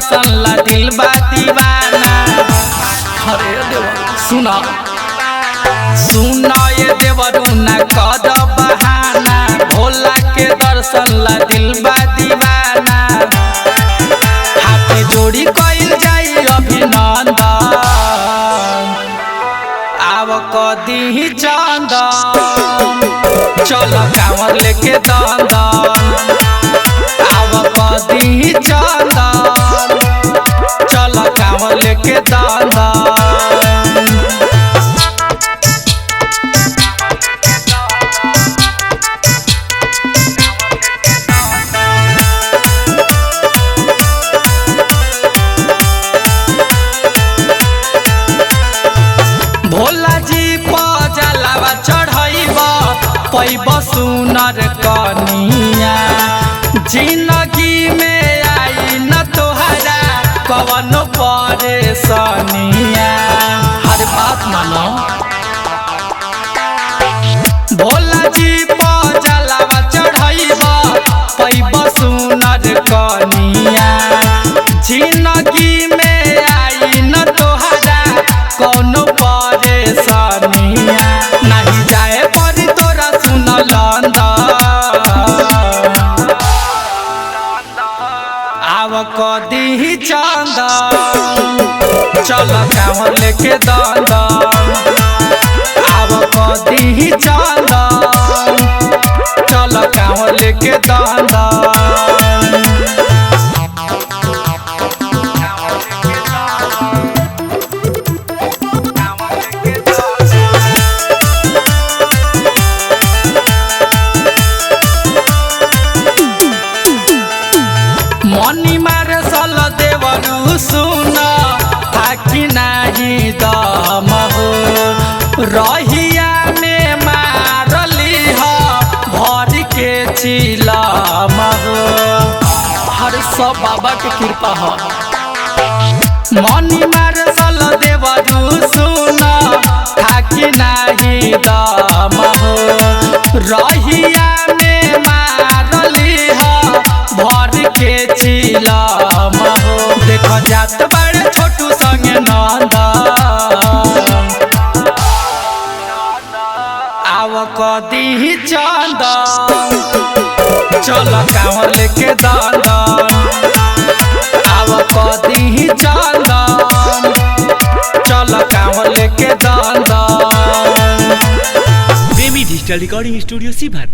दर्शन ला दिल बा दीवाना। अरे देवा सुना सुना ये देवरू ना कर बहाना, भोला के दर्शन ला दिल बा दीवाना। हाथ जोड़ी कइल जाई अभिनंदन, आव कदी चंदन, चल कांवर लेके दंदन। आव कदी चंदन, चल कांवर लेके दंदन। भोला जी पजलावा चढ़ाइबा पैब सुनर कनिया, जिंदगी में आई न तोहरा कवनो परेशानिया। हर बात मानो भोला जी पजलावा चढ़ाइबा पैब सुनर कनिया, जिंदगी में आई न तोहरा कौनो परेशानिया। नहीं जाए परी तोरा सुन लंदन, आव कदी चंदन, चल कांवर लेके दंदन। आव कदी चंदन, चल कांवर लेके दंदन। मनी मारे सल देवरू सुन थाकी नाही दम हो, रहिया में मारली हो भर के चिलम हो। हर सब बाबा के कृपा हो। मनी मारे सल देवरू सुन थाकी नाही दम हो, रहिया में मारली हो भर के चिलम हो। देख जात बड़े छोटू संगे नंदन, आव कदी चंदन, चल कांवर लेके दंदन। आव कदी चंदन, चल कांवर लेके दंदन। प्रेमी डिजिटल रिकॉर्डिंग स्टूडियो सीभर।